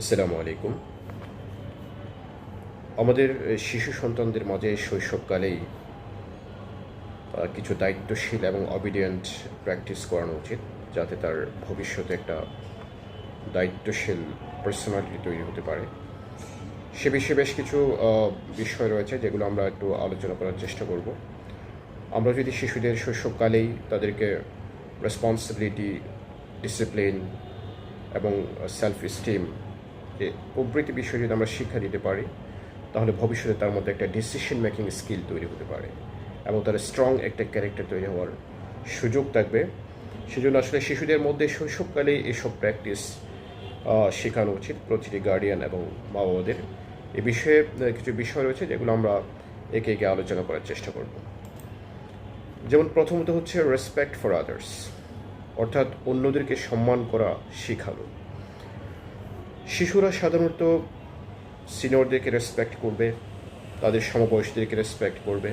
আসসালামু আলাইকুম। আমাদের শিশু সন্তানদের মাঝে শৈশবকালেই কিছু দায়িত্বশীল এবং অবিডিয়েন্ট প্র্যাকটিস করানো উচিত, যাতে তার ভবিষ্যতে একটা দায়িত্বশীল পার্সোনালিটি তৈরি হতে পারে। সে বিষয়ে বেশ কিছু বিষয় রয়েছে যেগুলো আমরা একটু আলোচনা করার চেষ্টা করব। আমরা যদি শিশুদের শৈশবকালেই তাদেরকে রেসপন্সিবিলিটি, ডিসিপ্লিন এবং সেলফ এস্টিম প্রভৃতি বিষয় যদি আমরা শিক্ষা দিতে পারি, তাহলে ভবিষ্যতে তার মধ্যে একটা ডিসিশন মেকিং স্কিল তৈরি হতে পারে এবং তার স্ট্রং একটা ক্যারেক্টার তৈরি হওয়ার সুযোগ থাকবে। সেজন্য আসলে শিশুদের মধ্যে শৈশবকালেই এসব প্র্যাকটিস শেখানো উচিত প্রতিটি গার্ডিয়ান এবং মা বাবাদের। এ বিষয়ে কিছু বিষয় রয়েছে যেগুলো আমরা একে একে আলোচনা করার চেষ্টা করব। যেমন প্রথমত হচ্ছে রেসপেক্ট ফর আদার্স, অর্থাৎ অন্যদেরকে সম্মান করা শেখানো। শিশুরা সাধারণত সিনিয়রদেরকে রেসপেক্ট করবে, তাদের সমবয়সীদেরকে রেসপেক্ট করবে।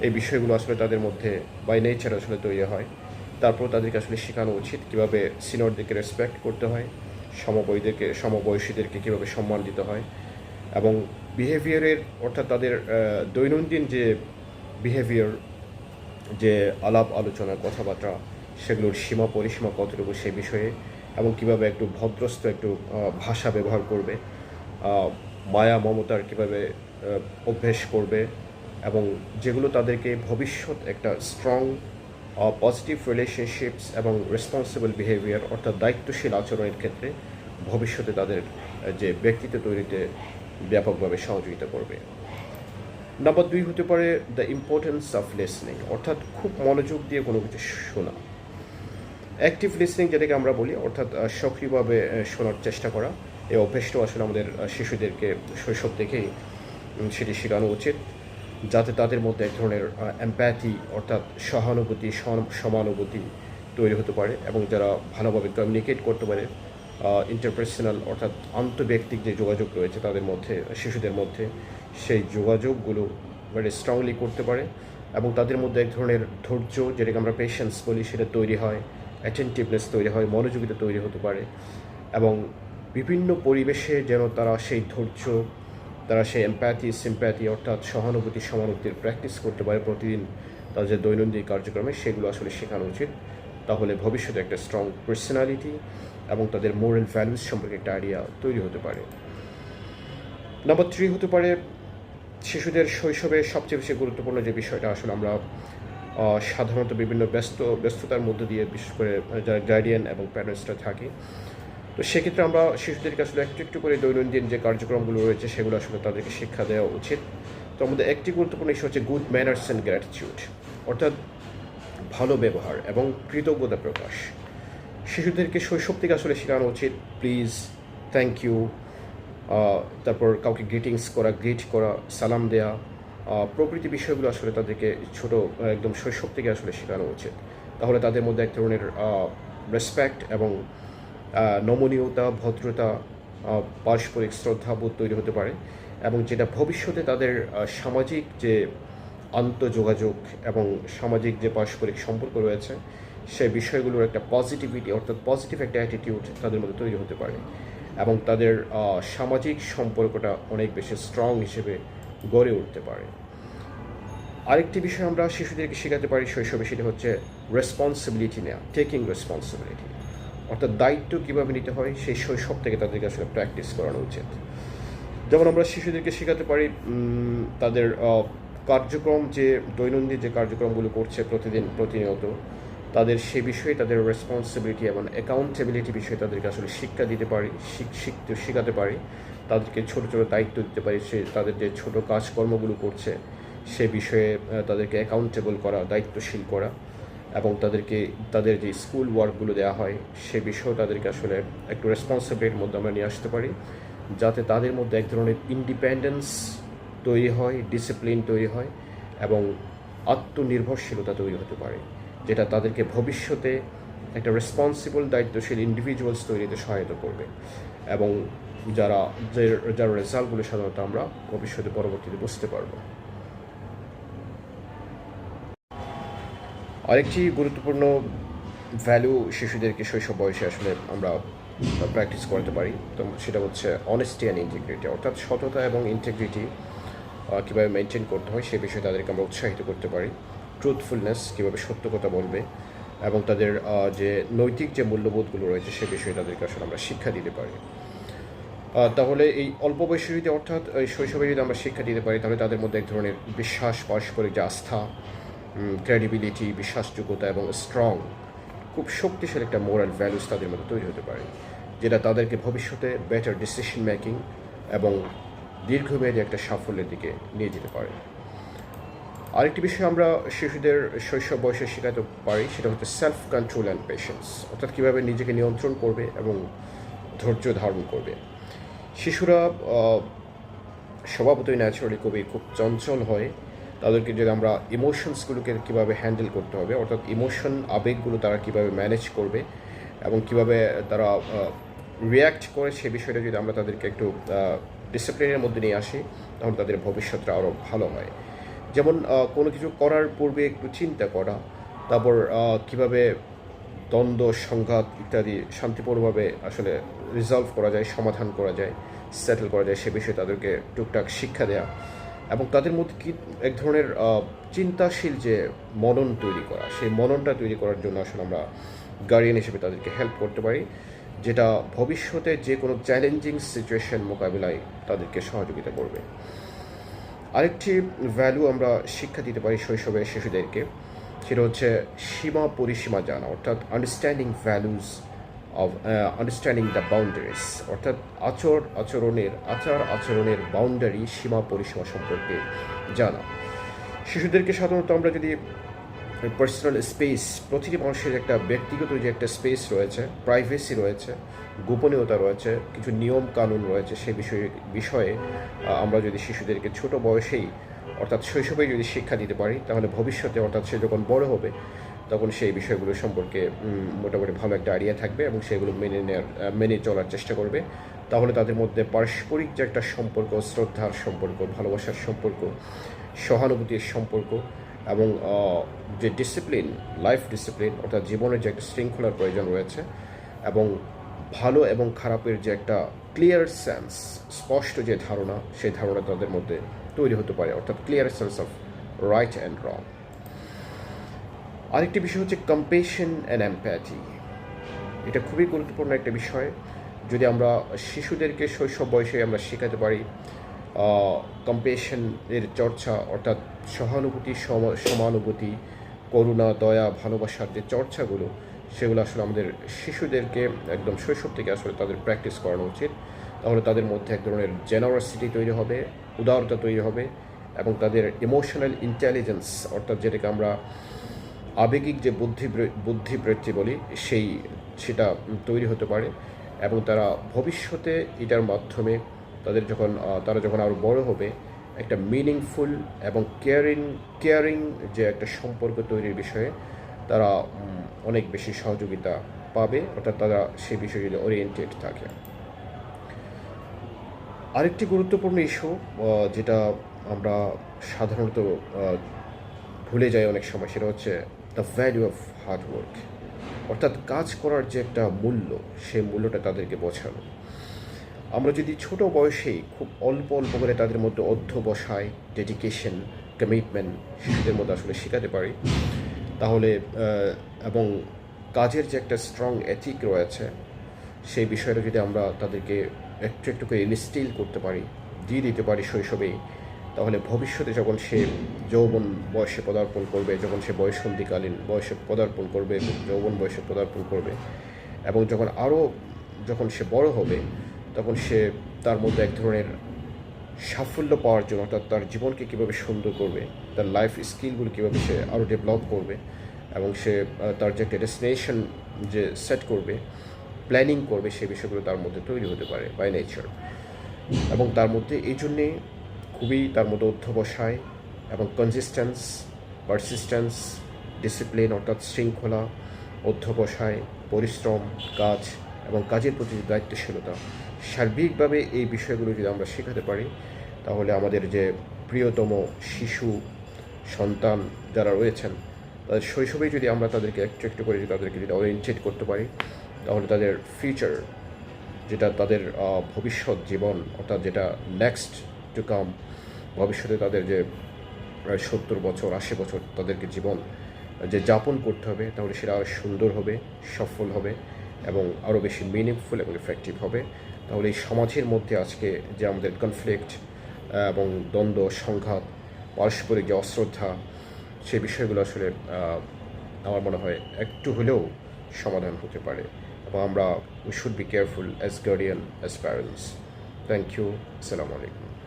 এই বিষয়গুলো আসলে তাদের মধ্যে বাই নেচার আসলে তৈরি হয়। তারপর তাদেরকে আসলে শেখানো উচিত কীভাবে সিনিয়রদেরকে রেসপেক্ট করতে হয়, সমবয়সীদেরকে কীভাবে সম্মান দিতে হয়, এবং বিহেভিয়ারের অর্থাৎ তাদের দৈনন্দিন যে বিহেভিয়ার, যে আলাপ আলোচনা কথাবার্তা, সেগুলোর সীমা পরিসীমা কতটুকু সেই বিষয়ে, এবং কীভাবে একটু ভদ্রস্থ একটু ভাষা ব্যবহার করবে, মায়া মমতার কীভাবে অভ্যেস করবে, এবং যেগুলো তাদেরকে ভবিষ্যৎ একটা স্ট্রং পজিটিভ রিলেশনশিপস এবং রেসপন্সিবল বিহেভিয়ার অর্থাৎ দায়িত্বশীল আচরণের ক্ষেত্রে ভবিষ্যতে তাদের যে ব্যক্তিত্ব তৈরিতে ব্যাপকভাবে সহযোগিতা করবে। নাম্বার 2 হতে পারে দ্য ইম্পর্টেন্স অফ লিসনিং, অর্থাৎ খুব মনোযোগ দিয়ে কোনো কিছু শোনা। অ্যাক্টিভ লিসনিং যেটাকে আমরা বলি, অর্থাৎ সক্রিয়ভাবে শোনার চেষ্টা করা। এই অভ্যেসটাও আসলে আমাদের শিশুদেরকে শৈশব থেকেই সেটি শেখানো উচিত, যাতে তাদের মধ্যে এক ধরনের এমপ্যাথি অর্থাৎ সহানুভূতি, সমানুভূতি তৈরি হতে পারে, এবং যারা ভালোভাবে কমিউনিকেট করতে পারে, ইন্টারপার্সোনাল অর্থাৎ আন্তঃব্যক্তিক যে যোগাযোগ রয়েছে তাদের মধ্যে, শিশুদের মধ্যে, সেই যোগাযোগগুলো very স্ট্রংলি করতে পারে, এবং তাদের মধ্যে এক ধরনের ধৈর্য, যেটাকে আমরা পেশেন্স বলি, সেটা তৈরি হয়, অ্যাটেন্টিভনেস তৈরি হয়, মনোযোগিতা তৈরি হতে পারে, এবং বিভিন্ন পরিবেশে যেন তারা সেই ধৈর্য, তারা সেই এমপ্যাথি, সিম্প্যাথি অর্থাৎ সহানুভূতি, সমানুভূতির প্র্যাকটিস করতে পারে প্রতিদিন তাদের যে দৈনন্দিন কার্যক্রমে, সেগুলো আসলে শেখানো উচিত। তাহলে ভবিষ্যতে একটা স্ট্রং পার্সোনালিটি এবং তাদের মোরাল ভ্যালুস সম্পর্কে একটা আইডিয়া তৈরি হতে পারে। নাম্বার 3 হতে পারে শিশুদের শৈশবে সবচেয়ে বেশি গুরুত্বপূর্ণ যে বিষয়টা আসলে আমরা সাধারণত বিভিন্ন ব্যস্ততার মধ্য দিয়ে, বিশেষ করে যারা গার্ডিয়ান এবং প্যারেন্টসরা থাকি, তো সেক্ষেত্রে আমরা শিশুদেরকে আসলে একটু একটু করে দৈনন্দিন যে কার্যক্রমগুলো রয়েছে সেগুলো আসলে তাদেরকে শিক্ষা দেওয়া উচিত। তো আমাদের একটি গুরুত্বপূর্ণ ইস্যু হচ্ছে গুড ম্যানার্স অ্যান্ড গ্র্যাটিটিউড, অর্থাৎ ভালো ব্যবহার এবং কৃতজ্ঞতা প্রকাশ। শিশুদেরকে শৈশব থেকে আসলে শেখানো উচিত প্লিজ, থ্যাংক ইউ, তারপর কাউকে গ্রিটিংস করা, গ্রিট করা, সালাম দেয়া, প্রভৃতি বিষয়গুলো আসলে তাদেরকে ছোট একদম শৈশব থেকে আসলে শেখানো উচিত। তাহলে তাদের মধ্যে এক ধরনের রেসপেক্ট এবং নমনীয়তা, ভদ্রতা, পারস্পরিক শ্রদ্ধাবোধ তৈরি হতে পারে, এবং যেটা ভবিষ্যতে তাদের সামাজিক যে আন্তঃযোগাযোগ এবং সামাজিক যে পারস্পরিক সম্পর্ক রয়েছে, সেই বিষয়গুলোর একটা পজিটিভিটি অর্থাৎ পজিটিভ একটা অ্যাটিটিউড তাদের মধ্যে তৈরি হতে পারে, এবং তাদের সামাজিক সম্পর্কটা অনেক বেশি স্ট্রং হিসেবে গড়ে উঠতে পারে। আরেকটি বিষয় আমরা শিশুদেরকে শেখাতে পারি শৈশবে, সেটা হচ্ছে রেসপন্সিবিলিটি নেওয়া, টেকিং রেসপন্সিবিলিটি, অর্থাৎ দায়িত্ব কীভাবে নিতে হয় সেই শৈশব থেকে তাদেরকে আসলে প্র্যাকটিস করানো উচিত। যেমন আমরা শিশুদেরকে শেখাতে পারি তাদের কার্যক্রম, যে দৈনন্দিন যে কার্যক্রমগুলো করছে প্রতিনিয়ত, তাদের সে বিষয়ে তাদের রেসপন্সিবিলিটি এবং অ্যাকাউন্টেবিলিটি বিষয়ে তাদেরকে আসলে শিক্ষা দিতে পারি, শেখাতে পারি। তাদেরকে ছোটো ছোটো দায়িত্ব দিতে পারি, সে তাদের যে ছোটো কাজকর্মগুলো করছে সে বিষয়ে তাদেরকে অ্যাকাউন্টেবল করা, দায়িত্বশীল করা, এবং তাদেরকে তাদের যে স্কুল ওয়ার্কগুলো দেওয়া হয় সে বিষয়েও তাদেরকে আসলে একটু রেসপন্সিবিলিটির মধ্যে আমরা নিয়ে আসতে পারি, যাতে তাদের মধ্যে এক ধরনের ইন্ডিপেন্ডেন্স তৈরি হয়, ডিসিপ্লিন তৈরি হয়, এবং আত্মনির্ভরশীলতা তৈরি হতে পারে, যেটা তাদেরকে ভবিষ্যতে একটা রেসপন্সিবল দায়িত্বশীল ইন্ডিভিজুয়ালস তৈরিতে সহায়তা করবে, এবং যার রেজাল্টগুলো সাধারণত আমরা ভবিষ্যতে পরবর্তীতে বুঝতে পারব। আরেকটি গুরুত্বপূর্ণ ভ্যালু শিশুদেরকে শৈশব বয়সে আসলে আমরা প্র্যাকটিস করতে পারি। তো সেটা হচ্ছে অনেস্টি অ্যান্ড ইন্টিগ্রিটি, অর্থাৎ সততা এবং ইন্টিগ্রিটি কীভাবে মেনটেন করতে হয় সে বিষয়ে তাদেরকে আমরা উৎসাহিত করতে পারি। ট্রুথফুলনেস, কীভাবে সত্য কথা বলবে, এবং তাদের যে নৈতিক যে মূল্যবোধগুলো রয়েছে সে বিষয়ে তাদেরকে আসলে আমরা শিক্ষা দিতে পারি। তাহলে এই অল্প বয়সে যদি, অর্থাৎ এই শৈশবে যদি আমরা শিক্ষা দিতে পারি, তাহলে তাদের মধ্যে এক ধরনের বিশ্বাস, পারস্পরিক যে আস্থা, ক্রেডিবিলিটি, বিশ্বাসযোগ্যতা এবং স্ট্রং, খুব শক্তিশালী একটা মোরাল ভ্যালুস তাদের মধ্যে তৈরি হতে পারে, যেটা তাদেরকে ভবিষ্যতে বেটার ডিসিশন মেকিং এবং দীর্ঘমেয়াদী একটা সাফল্যের দিকে নিয়ে যেতে পারে। আরেকটি বিষয় আমরা শিশুদের শৈশব বয়সে শেখাতে পারি, সেটা হচ্ছে সেলফ কন্ট্রোল অ্যান্ড পেশেন্স, অর্থাৎ কীভাবে নিজেকে নিয়ন্ত্রণ করবে এবং ধৈর্য ধারণ করবে। শিশুরা স্বভাবতই ন্যাচারালি খুব চঞ্চল হয়। তাদেরকে যদি আমরা ইমোশনসগুলোকে কীভাবে হ্যান্ডেল করতে হবে, অর্থাৎ আবেগগুলো তারা কীভাবে ম্যানেজ করবে এবং কীভাবে তারা রিয়্যাক্ট করে, সে বিষয়টা যদি আমরা তাদেরকে একটু ডিসিপ্লিনের মধ্যে নিয়ে আসি, তখন তাদের ভবিষ্যৎটা আরও ভালো হয়। যেমন কোনো কিছু করার পূর্বে একটু চিন্তা করা, তারপর কীভাবে দ্বন্দ্ব, সংঘাত ইত্যাদি শান্তিপূর্ণভাবে আসলে রিজলভ করা যায়, সমাধান করা যায়, সেটেল করা যায়, সে বিষয়ে তাদেরকে টুকটাক শিক্ষা দেওয়া এবং তাদের মধ্যে কি এক ধরনের চিন্তাশীল যে মনন তৈরি করা, সেই মননটা তৈরি করার জন্য আসলে আমরা গার্ডিয়ান হিসেবে তাদেরকে হেল্প করতে পারি, যেটা ভবিষ্যতে যে কোনো চ্যালেঞ্জিং সিচুয়েশন মোকাবিলায় তাদেরকে সহযোগিতা করবে। আরেকটি ভ্যালু আমরা শিক্ষা দিতে পারি শৈশবে শিশুদেরকে, সেটা হচ্ছে সীমা পরিসীমা জানা, অর্থাৎ understanding values of understanding the boundaries, অর্থাৎ আচরণের বাউন্ডারি, সীমা পরিসীমা সম্পর্কে জানা। শিশুদেরকে সাধারণত আমরা যদি পার্সোনাল স্পেস, প্রতিটি মানুষের একটা ব্যক্তিগত যে একটা স্পেস রয়েছে, প্রাইভেসি রয়েছে, গোপনীয়তা রয়েছে, কিছু নিয়ম কানুন রয়েছে, সে বিষয়ে আমরা যদি শিশুদেরকে ছোট বয়সেই, অর্থাৎ শৈশবেই যদি শিক্ষা দিতে পারি, তাহলে ভবিষ্যতে, অর্থাৎ সে যখন বড় হবে, তখন সেই বিষয়গুলো সম্পর্কে মোটামুটি ভালো একটা আইডিয়া থাকবে এবং সেগুলো মেনে চলার চেষ্টা করবে। তাহলে তাদের মধ্যে পারস্পরিক যে একটা সম্পর্ক, শ্রদ্ধার সম্পর্ক, ভালোবাসার সম্পর্ক, সহানুভূতির সম্পর্ক এবং যে ডিসিপ্লিন, লাইফ ডিসিপ্লিন, অর্থাৎ জীবনের যে একটা শৃঙ্খলার প্রয়োজন রয়েছে, এবং ভালো এবং খারাপের যে একটা ক্লিয়ার সেন্স, স্পষ্ট যে ধারণা, সেই ধারণা তাদের মধ্যে তৈরি হতে পারে, অর্থাৎ clear sense of right and রং। আরেকটি বিষয় হচ্ছে কম্পেশন অ্যান্ড এমপ্যাথি। এটা খুবই গুরুত্বপূর্ণ একটা বিষয়। যদি আমরা শিশুদেরকে শৈশব বয়সে আমরা শেখাতে পারি কম্পেশনের চর্চা, অর্থাৎ সহানুভূতি, সমানুভূতি, করুণা, দয়া, ভালোবাসার যে চর্চাগুলো, সেগুলো আসলে আমাদের শিশুদেরকে একদম শৈশব থেকে আসলে তাদের প্র্যাকটিস করানো উচিত। তাহলে তাদের মধ্যে এক ধরনের জেনারসিটি তৈরি হবে, উদারতা তৈরি হবে এবং তাদের ইমোশনাল ইন্টেলিজেন্স, অর্থাৎ যেটাকে আমরা আবেগিক যে বুদ্ধিবৃত্তি বলি, সেটা তৈরি হতে পারে এবং তারা ভবিষ্যতে এটার মাধ্যমে তারা যখন আরও বড় হবে, একটা মিনিংফুল এবং কেয়ারিং যে একটা সম্পর্ক তৈরির বিষয়ে তারা অনেক বেশি সহযোগিতা পাবে, অর্থাৎ তারা সেই বিষয়ে যদি ওরিয়েন্টেড থাকে। আরেকটি গুরুত্বপূর্ণ ইস্যু যেটা আমরা সাধারণত ভুলে যাই অনেক সময়, সেটা হচ্ছে the value of hard work, অর্থাৎ কাজ করার যে একটা মূল্য, সেই মূল্যটা তাদেরকে বোঝানো। আমরা যদি ছোট বয়সেই খুব অল্প করে তাদের মধ্যে অধ্যবসায়, ডেডিকেশন, কমিটমেন্ট শিশুদের মধ্যে আসলে শেখাতে পারি, তাহলে এবং কাজের যে একটা স্ট্রং এথিক রয়েছে, সেই বিষয়টা যদি আমরা তাদেরকে একটু করে ইনস্টিল করতে পারি, দিয়ে দিতে পারি শৈশবেই, তাহলে ভবিষ্যতে যখন সে যৌবন বয়সে পদার্পণ করবে, যখন সে বয়ঃসন্ধিকালীন বয়সে পদার্পণ করবে, যৌবন বয়সে পদার্পণ করবে এবং যখন সে বড় হবে, তখন সে তার মধ্যে এক ধরনের সাফল্য পাওয়ার জন্য, অর্থাৎ তার জীবনকে কীভাবে সুন্দর করবে, তার লাইফ স্কিলগুলো কীভাবে সে আরও ডেভেলপ করবে এবং সে তার যে একটা ডেস্টিনেশন যে সেট করবে, প্ল্যানিং করবে, সে বিষয়গুলো তার মধ্যে তৈরি হতে পারে বাই নেচার। এবং তার মধ্যে এই জন্যে খুবই তার মধ্যে অধ্যবসায় এবং পারসিস্টেন্স, ডিসিপ্লিন, অর্থাৎ শৃঙ্খলা, অধ্যবসায়, পরিশ্রম, কাজ এবং কাজের প্রতি দায়িত্বশীলতা, সার্বিকভাবে এই বিষয়গুলো যদি আমরা শেখাতে পারি, তাহলে আমাদের যে প্রিয়তম শিশু সন্তান যারা রয়েছেন, তাদের শৈশবেই যদি আমরা তাদেরকে একটু করে তাদেরকে যদি ওরিয়েন্টেড করতে পারি, তাহলে তাদের ফিউচার যেটা তাদের ভবিষ্যৎ জীবন, অর্থাৎ যেটা নেক্সট টু কাম, ভবিষ্যতে তাদের যে 70 বছর 80 বছর তাদেরকে জীবন যে যাপন করতে হবে, তাহলে সেটা আরও সুন্দর হবে, সফল হবে এবং আরও বেশি মিনিংফুল এবং ইফেক্টিভ হবে। তাহলে এই সমাজের মধ্যে আজকে যে আমাদের কনফ্লিক্ট এবং দ্বন্দ্ব, সংঘাত, পারস্পরিক যে অশ্রদ্ধা, সেই বিষয়গুলো আসলে আমার মনে হয় একটু হলেও সমাধান হতে পারে। এবং আমরা we should be careful as guardian, as parents. Thank you. আসসালামু আলাইকুম।